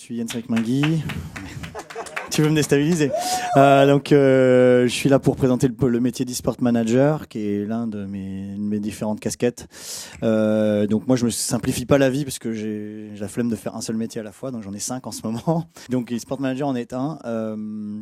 suis Jens-Eric Mingui. Tu veux me déstabiliser. Je suis là pour présenter le métier d'e-sport manager, qui est l'un de mes différentes casquettes. Donc moi, je me simplifie pas la vie parce que j'ai la flemme de faire un seul métier à la fois, donc j'en ai 5 en ce moment. Donc e-sport manager en est un.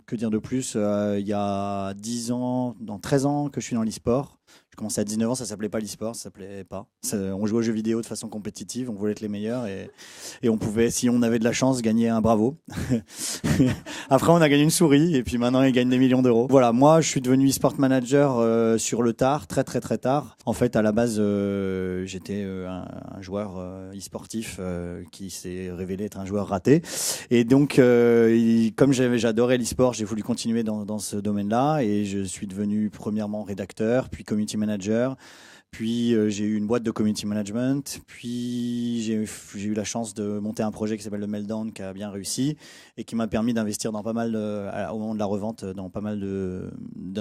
Que dire de plus? Il y a 10 ans, dans 13 ans que je suis dans l'e-sport. J'ai commencé à 19 ans, ça s'appelait pas l'e-sport, ça s'appelait pas. On jouait aux jeux vidéo de façon compétitive, on voulait être les meilleurs et on pouvait, si on avait de la chance, gagner un bravo. Après, on a gagné une souris et puis maintenant, ils gagnent des millions d'euros. Voilà, moi, je suis devenu e-sport manager sur le tard, très très tard. En fait, à la base, j'étais un joueur e-sportif qui s'est révélé être un joueur raté. Et donc, comme j'adorais l'e-sport, j'ai voulu continuer dans ce domaine-là et je suis devenu premièrement rédacteur, puis community manager. Puis j'ai eu une boîte de community management, puis j'ai eu la chance de monter un projet qui s'appelle le Meltdown, qui a bien réussi et qui m'a permis d'investir dans pas mal au moment de la revente dans pas mal de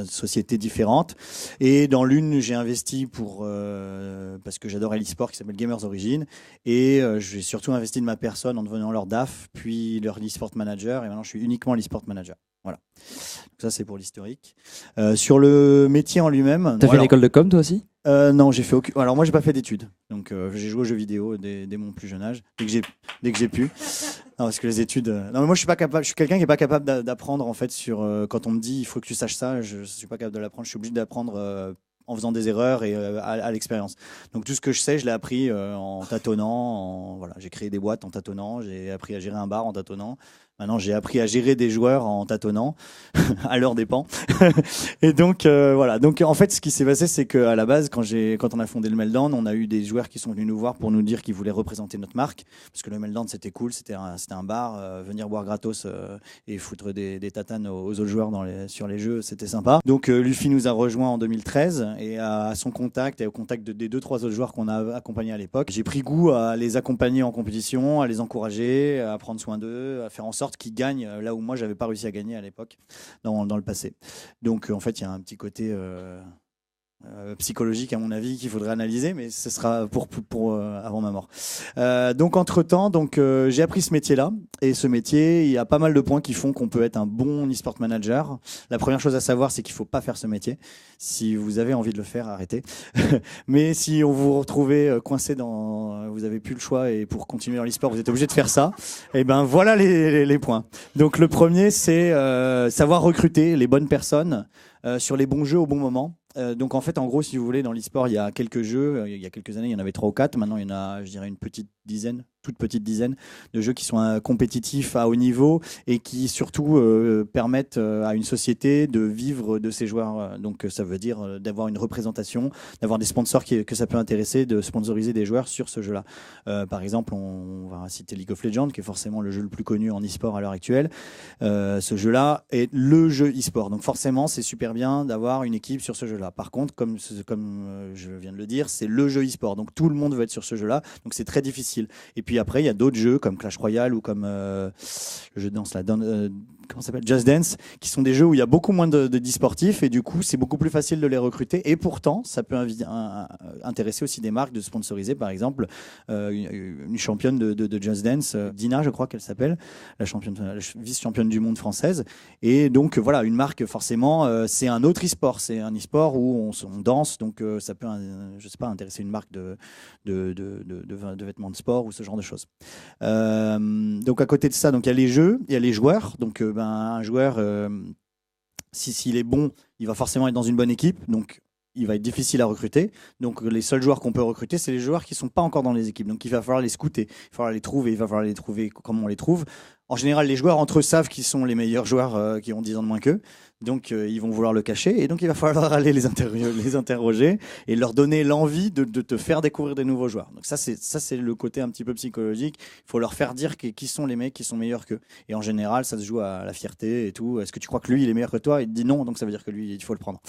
sociétés différentes. Et dans l'une, j'ai investi parce que j'adorais l'e-sport, qui s'appelle Gamers Origin, et j'ai surtout investi de ma personne en devenant leur DAF, puis leur e-sport manager, et maintenant je suis uniquement l'e-sport manager. Voilà. Donc ça, c'est pour l'historique. Sur le métier en lui-même. T'as fait une école de com, toi aussi? Non, j'ai fait aucun. Alors moi, j'ai pas fait d'études. Donc j'ai joué aux jeux vidéo dès mon plus jeune âge, dès que j'ai pu. Non, parce que les études. Non, mais moi, je suis pas capable. Je suis quelqu'un qui est pas capable d'apprendre en fait quand on me dit il faut que tu saches ça. Je suis pas capable de l'apprendre. Je suis obligé d'apprendre en faisant des erreurs et à l'expérience. Donc tout ce que je sais, je l'ai appris en tâtonnant. Voilà, j'ai créé des boîtes en tâtonnant. J'ai appris à gérer un bar en tâtonnant. Maintenant, j'ai appris à gérer des joueurs en tâtonnant, à leurs dépens. Et donc, voilà. Donc, en fait, ce qui s'est passé, c'est qu'à la base, quand on a fondé le Meltdown, on a eu des joueurs qui sont venus nous voir pour nous dire qu'ils voulaient représenter notre marque. Parce que le Meltdown, c'était cool. C'était un bar, venir boire gratos et foutre des tatanes aux autres joueurs sur les jeux. C'était sympa. Donc, Luffy nous a rejoint en 2013 et à son contact et au contact des 2-3 autres joueurs qu'on a accompagnés à l'époque, j'ai pris goût à les accompagner en compétition, à les encourager, à prendre soin d'eux, à faire en sorte qui gagnent là où moi j'avais pas réussi à gagner à l'époque dans le passé. Donc en fait il y a un petit côté psychologique à mon avis qu'il faudrait analyser, mais ce sera pour avant ma mort. Donc entre temps, j'ai appris ce métier-là, et ce métier, il y a pas mal de points qui font qu'on peut être un bon e-sport manager. La première chose à savoir, c'est qu'il faut pas faire ce métier. Si vous avez envie de le faire, arrêtez. Mais si on vous retrouvez coincé vous avez plus le choix et pour continuer dans l'e-sport, vous êtes obligé de faire ça. Et ben voilà les points. Donc le premier, c'est savoir recruter les bonnes personnes sur les bons jeux au bon moment. Donc en fait, en gros, si vous voulez, dans l'e-sport, il y a quelques jeux. Il y a quelques années, il y en avait 3 ou 4. Maintenant, il y en a, je dirais, toute petite dizaine de jeux qui sont compétitifs à haut niveau et qui surtout permettent à une société de vivre de ses joueurs. Donc ça veut dire d'avoir une représentation, d'avoir des sponsors que ça peut intéresser, de sponsoriser des joueurs sur ce jeu-là. Par exemple, on va citer League of Legends, qui est forcément le jeu le plus connu en e-sport à l'heure actuelle. Ce jeu-là est le jeu e-sport. Donc forcément, c'est super bien d'avoir une équipe sur ce jeu-là. Par contre, comme je viens de le dire, c'est le jeu e-sport. Donc tout le monde veut être sur ce jeu-là. Donc c'est très difficile. Et puis après, il y a d'autres jeux comme Clash Royale ou comme le jeu de danse là, comment ça s'appelle, Just Dance, qui sont des jeux où il y a beaucoup moins d'e-sportifs et du coup, c'est beaucoup plus facile de les recruter. Et pourtant, ça peut intéresser aussi des marques de sponsoriser, par exemple, une championne de Just Dance, Dina, je crois qu'elle s'appelle, la vice-championne du monde française. Et donc, voilà, une marque, forcément, c'est un autre e-sport. C'est un e-sport où on danse, donc ça peut, je sais pas, intéresser une marque de vêtements de sport ou ce genre de choses. Donc, à côté de ça, donc il y a les jeux, il y a les joueurs. Donc, un joueur, s'il est bon, il va forcément être dans une bonne équipe. Donc, il va être difficile à recruter. Donc, les seuls joueurs qu'on peut recruter, c'est les joueurs qui ne sont pas encore dans les équipes. Donc, il va falloir les scouter, il va falloir les trouver, il va falloir les trouver comme on les trouve. En général, les joueurs entre eux savent qu'ils sont les meilleurs joueurs qui ont 10 ans de moins qu'eux. Donc, ils vont vouloir le cacher. Et donc, il va falloir aller les interroger et leur donner l'envie de te faire découvrir des nouveaux joueurs. Donc, ça, c'est le côté un petit peu psychologique. Il faut leur faire dire qui sont les mecs qui sont meilleurs qu'eux. Et en général, ça se joue à la fierté et tout. Est-ce que tu crois que lui, il est meilleur que toi? Il te dit non, donc ça veut dire que lui, il faut le prendre.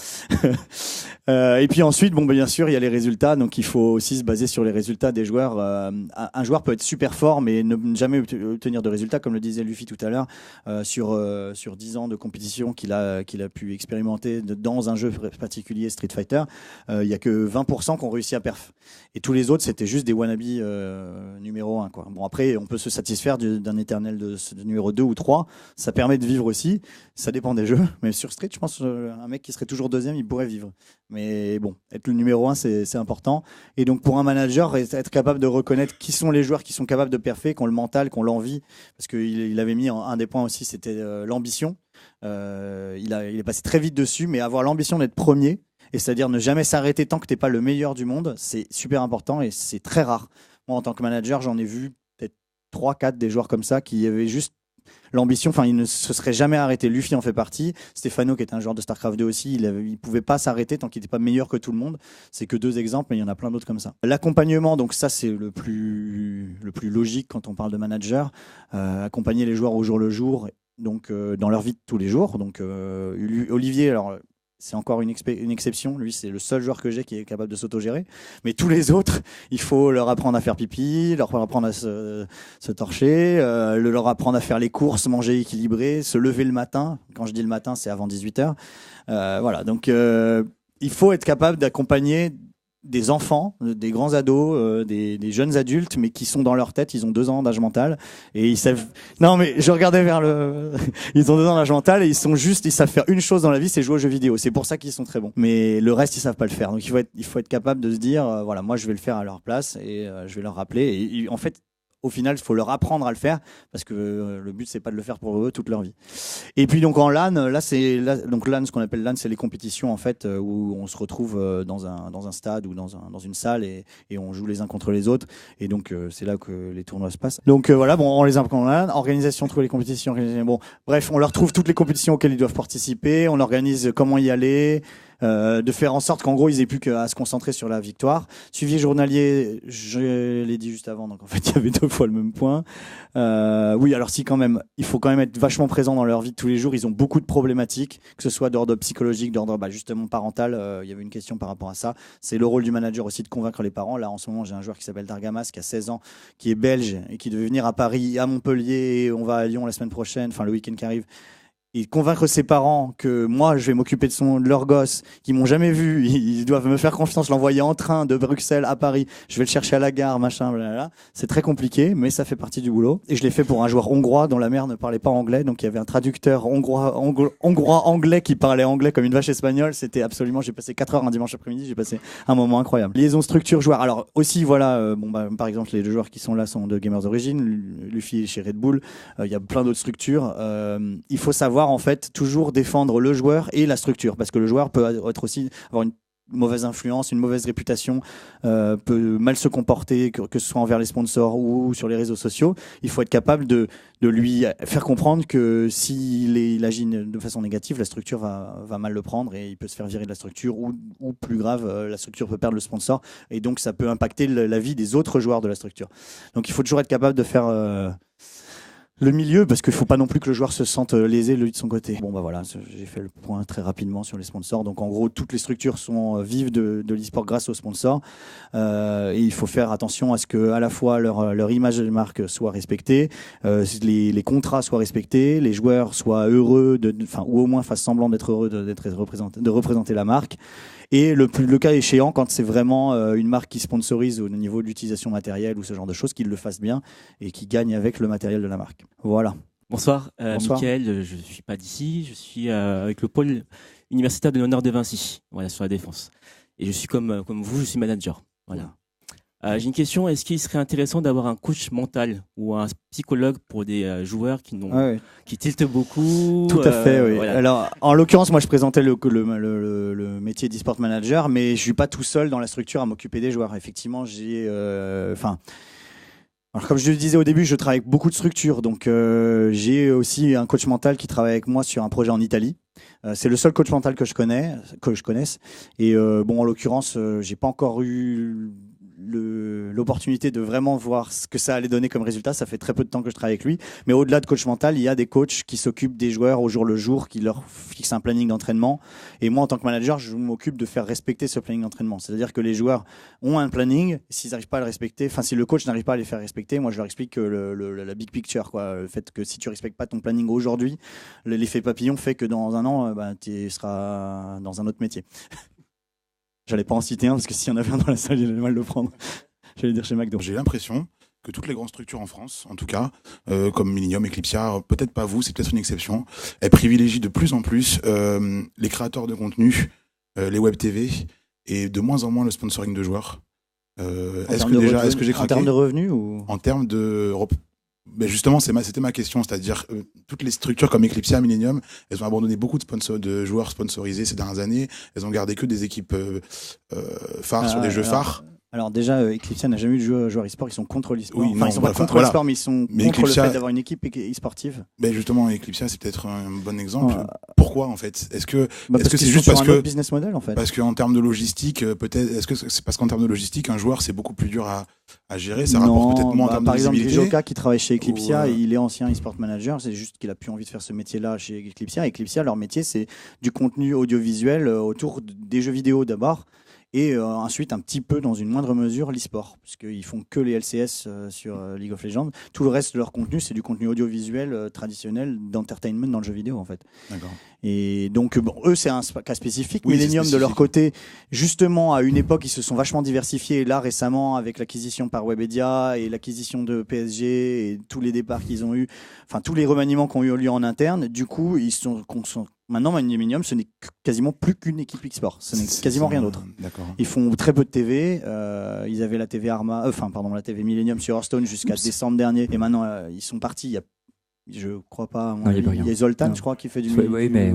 Et puis ensuite, bon, bien sûr, il y a les résultats, donc il faut aussi se baser sur les résultats des joueurs. Un joueur peut être super fort, mais ne jamais obtenir de résultats, comme le disait Luffy tout à l'heure, sur 10 ans de compétition qu'il a pu expérimenter dans un jeu particulier, Street Fighter. Il y a que 20% qui ont réussi à perf. Et tous les autres, c'était juste des wannabes numéro 1, quoi. Bon, après, on peut se satisfaire d'un éternel de numéro 2 ou 3. Ça permet de vivre aussi. Ça dépend des jeux. Mais sur Street, je pense un mec qui serait toujours deuxième, il pourrait vivre. Mais bon, être le numéro 1, c'est important. Et donc, pour un manager, être capable de reconnaître qui sont les joueurs qui sont capables de perfer, qui ont le mental, qui ont l'envie. Parce qu'il avait mis un des points aussi, c'était l'ambition. Il est passé très vite dessus, mais avoir l'ambition d'être premier, et c'est-à-dire ne jamais s'arrêter tant que tu n'es pas le meilleur du monde, c'est super important et c'est très rare. Moi, en tant que manager, j'en ai vu peut-être 3-4 des joueurs comme ça qui avaient juste l'ambition, enfin, il ne se serait jamais arrêté. Luffy en fait partie. Stefano, qui était un joueur de StarCraft 2 aussi, il pouvait pas s'arrêter tant qu'il n'était pas meilleur que tout le monde. C'est que 2 exemples, mais il y en a plein d'autres comme ça. L'accompagnement, donc ça, c'est le plus logique quand on parle de manager. Accompagner les joueurs au jour le jour, donc dans leur vie de tous les jours. Donc Olivier, alors c'est encore une exception. Lui, c'est le seul joueur que j'ai qui est capable de s'autogérer. Mais tous les autres, il faut leur apprendre à faire pipi, leur apprendre à se torcher, leur apprendre à faire les courses, manger équilibré, se lever le matin. Quand je dis le matin, c'est avant 18h. Voilà. Donc, il faut être capable d'accompagner des enfants, des grands ados, des jeunes adultes, mais qui sont dans leur tête, ils ont 2 ans d'âge mental et ils savent. Non, mais je regardais vers le. Ils ont 2 ans d'âge mental et ils savent faire une chose dans la vie, c'est jouer aux jeux vidéo. C'est pour ça qu'ils sont très bons. Mais le reste, ils savent pas le faire. Donc il faut être capable de se dire, voilà, moi je vais le faire à leur place et je vais leur rappeler. Et en fait, au final, il faut leur apprendre à le faire parce que le but c'est pas de le faire pour eux toute leur vie. Et puis donc en LAN, donc LAN, ce qu'on appelle LAN, c'est les compétitions en fait où on se retrouve dans un stade ou dans une salle et on joue les uns contre les autres. Et donc c'est là que les tournois se passent. Donc voilà, bon, on les apprend en LAN, organisation, trouver les compétitions. Bon, bref, on leur trouve toutes les compétitions auxquelles ils doivent participer. On organise comment y aller. De faire en sorte qu'en gros ils aient plus qu'à se concentrer sur la victoire. Suivi journalier, je l'ai dit juste avant, donc en fait il y avait 2 fois le même point. Oui, alors si quand même, il faut quand même être vachement présent dans leur vie de tous les jours. Ils ont beaucoup de problématiques, que ce soit d'ordre psychologique, d'ordre justement parental. Il y avait une question par rapport à ça. C'est le rôle du manager aussi de convaincre les parents. Là en ce moment j'ai un joueur qui s'appelle Dargamas qui a 16 ans, qui est belge et qui devait venir à Paris, à Montpellier, et on va à Lyon la semaine prochaine, enfin le week-end qui arrive. Et convaincre ses parents que moi je vais m'occuper de leur gosse, qui m'ont jamais vu, ils doivent me faire confiance, l'envoyer en train de Bruxelles à Paris, je vais le chercher à la gare, machin, blablabla. C'est très compliqué, mais ça fait partie du boulot. Et je l'ai fait pour un joueur hongrois dont la mère ne parlait pas anglais, donc il y avait un traducteur hongrois-anglais qui parlait anglais comme une vache espagnole. C'était absolument, j'ai passé 4 heures un dimanche après-midi, j'ai passé un moment incroyable. Liaison structure joueur. Alors aussi voilà, par exemple les 2 joueurs qui sont là sont de Gamers Origin, Luffy chez Red Bull. Il y a plein d'autres structures. Il faut savoir en fait toujours défendre le joueur et la structure, parce que le joueur peut être aussi avoir une mauvaise influence, une mauvaise réputation, peut mal se comporter, que ce soit envers les sponsors ou sur les réseaux sociaux. Il faut être capable de lui faire comprendre que s'il agit de façon négative, la structure va mal le prendre et il peut se faire virer de la structure ou plus grave, la structure peut perdre le sponsor et donc ça peut impacter la vie des autres joueurs de la structure. Donc il faut toujours être capable de faire le milieu, parce qu'il ne faut pas non plus que le joueur se sente lésé lui de son côté. Bon bah voilà, j'ai fait le point très rapidement sur les sponsors. Donc en gros, toutes les structures sont vives de l'e-sport grâce aux sponsors. Et il faut faire attention à ce que à la fois leur image de marque soit respectée, les contrats soient respectés, les joueurs soient heureux, ou au moins fassent semblant d'être heureux de représenter la marque. Et le cas échéant, quand c'est vraiment une marque qui sponsorise au niveau de l'utilisation matérielle ou ce genre de choses, qu'ils le fassent bien et qu'ils gagnent avec le matériel de la marque. Voilà. Bonsoir, Bonsoir. Mickaël, je ne suis pas d'ici, je suis avec le pôle universitaire de l'honneur de Vinci, voilà, sur la défense. Et je suis comme vous, je suis manager. Voilà. J'ai une question, est-ce qu'il serait intéressant d'avoir un coach mental ou un psychologue pour des joueurs qui tiltent beaucoup? Tout à fait, oui. Voilà. Alors, en l'occurrence, moi, je présentais le métier d'e-sport manager, mais je suis pas tout seul dans la structure à m'occuper des joueurs. Effectivement, alors, comme je le disais au début, je travaille avec beaucoup de structures, donc j'ai aussi un coach mental qui travaille avec moi sur un projet en Italie. C'est le seul coach mental que je connaisse. Et bon, en l'occurrence, j'ai pas encore eu l'opportunité de vraiment voir ce que ça allait donner comme résultat. Ça fait très peu de temps que je travaille avec lui. Mais au-delà de coach mental, il y a des coachs qui s'occupent des joueurs au jour le jour, qui leur fixent un planning d'entraînement. Et moi, en tant que manager, je m'occupe de faire respecter ce planning d'entraînement. C'est-à-dire que les joueurs ont un planning. S'ils n'arrivent pas à le respecter, enfin, si le coach n'arrive pas à les faire respecter, moi, je leur explique que la big picture, quoi. Le fait que si tu respectes pas ton planning aujourd'hui, l'effet papillon fait que dans un an, tu seras dans un autre métier. J'allais pas en citer un parce que s'il y en avait un dans la salle, il allait mal le prendre. J'allais dire chez McDo. J'ai l'impression que toutes les grandes structures en France, en tout cas, comme Millennium, Eclipsia, peut-être pas vous, c'est peut-être une exception, elles privilégient de plus en plus les créateurs de contenu, les web TV, et de moins en moins le sponsoring de joueurs. Est-ce que j'ai craqué? En termes de revenus ou en termes de... Ben justement, c'était ma question, c'est-à-dire toutes les structures comme Eclipsia, Millennium, elles ont abandonné beaucoup de joueurs sponsorisés ces dernières années. Elles ont gardé que des équipes phares sur des jeux phares. Alors déjà, Eclipsia n'a jamais eu de joueurs e-sport, ils sont contre l'e-sport. Oui, enfin, ils sont pas contre l'e-sport, mais ils sont contre Eclipsia, le fait d'avoir une équipe e-sportive. Ben justement, Eclipsia, c'est peut-être un bon exemple. Ouais. Pourquoi en fait? Est-ce que c'est juste parce que business model en fait? Parce qu'en termes de logistique, peut-être. Est-ce que c'est parce qu'en termes de logistique, un joueur c'est beaucoup plus dur à gérer, ça rapporte peut-être moins en termes de visibilité. Par exemple, Joka qui travaille chez Eclipsia, il est ancien e-sport manager, c'est juste qu'il a plus envie de faire ce métier-là chez Eclipsia. Eclipsia, leur métier, c'est du contenu audiovisuel autour des jeux vidéo d'abord. Et ensuite un petit peu dans une moindre mesure l'e-sport, puisqu'ils font que les LCS sur League of Legends. Tout le reste de leur contenu, c'est du contenu audiovisuel traditionnel d'entertainment dans le jeu vidéo en fait. D'accord. Et donc bon, eux c'est un cas spécifique. Oui, Millennium de leur côté, justement à une époque ils se sont vachement diversifiés. Et là récemment avec l'acquisition par Webedia et l'acquisition de PSG et tous les départs qu'ils ont eu, enfin tous les remaniements qui ont eu lieu en interne, du coup ils sont maintenant, Millennium, ce n'est quasiment plus qu'une équipe e-sport. Ce n'est quasiment rien d'autre. Ils font très peu de TV. Ils avaient la TV la TV Millennium sur Hearthstone jusqu'à décembre dernier. Et maintenant, ils sont partis. Je crois pas. Il y a Zoltan, je crois, qui fait du. Oui, mais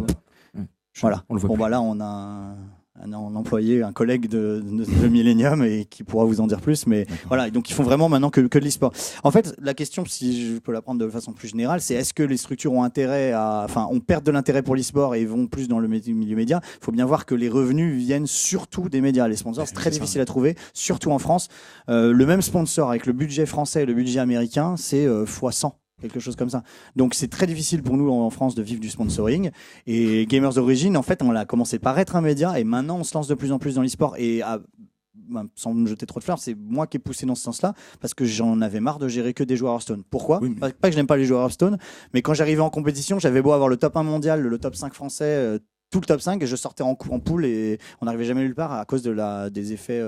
voilà. On le voit. Bon, là, on a un employé, un collègue de Millennium et qui pourra vous en dire plus. Mais voilà, donc ils font vraiment maintenant que de l'e-sport. En fait, la question, si je peux la prendre de façon plus générale, c'est est-ce que les structures ont on perd de l'intérêt pour l'e-sport et vont plus dans le milieu média? Il faut bien voir que les revenus viennent surtout des médias. Les sponsors, c'est très difficile à trouver, surtout en France. Le même sponsor avec le budget français et le budget américain, c'est x100. Quelque chose comme ça. Donc c'est très difficile pour nous en France de vivre du sponsoring. Et Gamers Origin, en fait, on a commencé par être un média et maintenant on se lance de plus en plus dans l'e-sport. Et sans me jeter trop de fleurs, c'est moi qui ai poussé dans ce sens-là parce que j'en avais marre de gérer que des joueurs Hearthstone. Pourquoi? Pas que je n'aime pas les joueurs Hearthstone, mais quand j'arrivais en compétition, j'avais beau avoir le top 1 mondial, le top 5 français, tout le top 5 et je sortais en poule et on n'arrivait jamais nulle part à cause des effets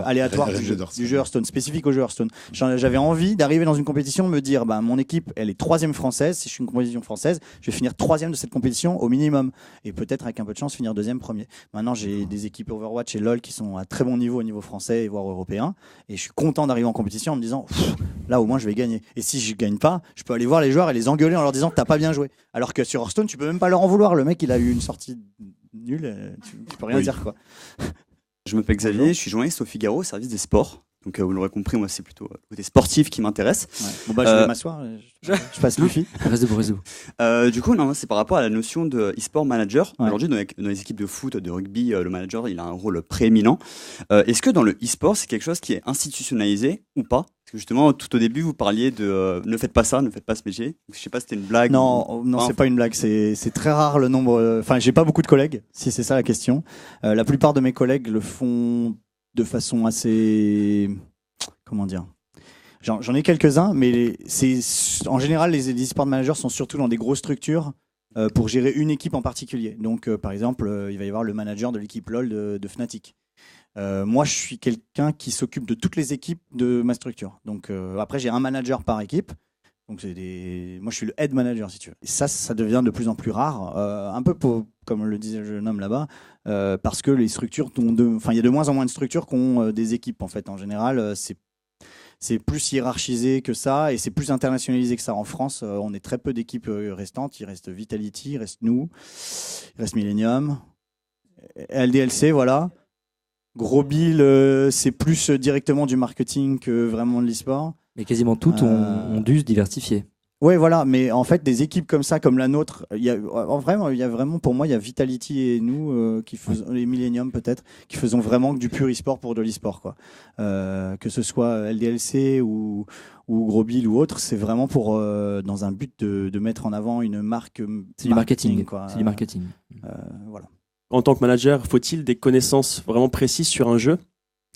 aléatoires du jeu Hearthstone, spécifique au jeu Hearthstone. J'avais envie d'arriver dans une compétition, me dire mon équipe elle est 3e française, si je suis une compétition française, je vais finir 3e de cette compétition au minimum et peut-être avec un peu de chance finir 2e, 1er. Maintenant j'ai des équipes Overwatch et LoL qui sont à très bon niveau au niveau français et voire européen et je suis content d'arriver en compétition en me disant là au moins je vais gagner et si je gagne pas, je peux aller voir les joueurs et les engueuler en leur disant t'as pas bien joué. Alors que sur Hearthstone tu peux même pas leur en vouloir, le mec il a eu une sortie nulle, tu peux rien dire quoi. Je m'appelle Xavier, je suis journaliste au Figaro, au service des sports. Donc vous l'aurez compris, moi c'est plutôt le côté sportif qui m'intéresse. Ouais. Bon je vais m'asseoir, je passe Luffy. Du coup, c'est par rapport à la notion de e-sport manager. Ouais. Aujourd'hui, dans les équipes de foot, de rugby, le manager, il a un rôle prééminent. Est-ce que dans le e-sport, c'est quelque chose qui est institutionnalisé ou pas? Parce que justement, tout au début, vous parliez de ne faites pas ça, ne faites pas ce métier. Je sais pas si c'était une blague. Non, c'est pas une blague. C'est très rare le nombre. Enfin, j'ai pas beaucoup de collègues, si c'est ça la question. La plupart de mes collègues le font de façon assez, comment dire, j'en ai quelques-uns, mais en général les e-sport managers sont surtout dans des grosses structures pour gérer une équipe en particulier. Donc par exemple, il va y avoir le manager de l'équipe LoL de Fnatic. Moi, je suis quelqu'un qui s'occupe de toutes les équipes de ma structure. Donc après, j'ai un manager par équipe. Donc moi, je suis le head manager, si tu veux. Et ça devient de plus en plus rare, un peu comme le disait le jeune homme là-bas, parce que les structures il y a de moins en moins de structures qui ont des équipes en fait. En général, c'est plus hiérarchisé que ça et c'est plus internationalisé que ça. En France, on est très peu d'équipes restantes. Il reste Vitality, il reste nous, il reste Millennium, LDLC, voilà. Gros Bill, c'est plus directement du marketing que vraiment de l'e-sport. Mais quasiment toutes ont dû se diversifier. Ouais, voilà, mais en fait, des équipes comme ça, comme la nôtre, il y a vraiment, pour moi, il y a Vitality et nous qui faisons, les Millennium peut-être, qui faisons vraiment du pur e-sport pour de l'e-sport, quoi. Que ce soit LDLC ou Gros Bill ou autre, c'est vraiment pour dans un but de mettre en avant une marque. C'est du marketing, quoi. C'est du marketing. Voilà. En tant que manager, faut-il des connaissances vraiment précises sur un jeu?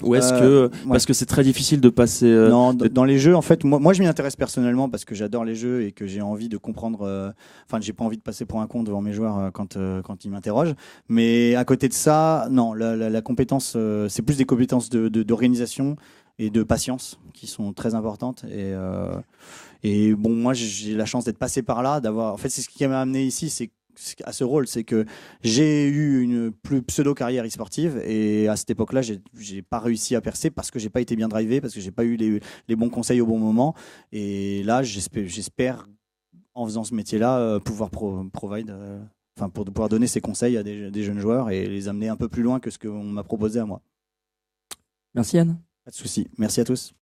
Ou est-ce que parce que c'est très difficile de passer non, dans les jeux, en fait, moi je m'y intéresse personnellement parce que j'adore les jeux et que j'ai envie de comprendre. Enfin, j'ai pas envie de passer pour un con devant mes joueurs quand ils m'interrogent. Mais à côté de ça, non, la compétence, c'est plus des compétences d'organisation et de patience qui sont très importantes. Et bon, moi j'ai la chance d'être passé par là, d'avoir. En fait, c'est ce qui m'a amené ici, c'est à ce rôle, c'est que j'ai eu une plus pseudo carrière e-sportive et à cette époque-là, j'ai pas réussi à percer parce que j'ai pas été bien drivé, parce que j'ai pas eu les bons conseils au bon moment. Et là, j'espère en faisant ce métier-là pouvoir provide, enfin pour pouvoir donner ces conseils à des jeunes joueurs et les amener un peu plus loin que ce qu'on m'a proposé à moi. Merci Yann. Pas de souci. Merci à tous.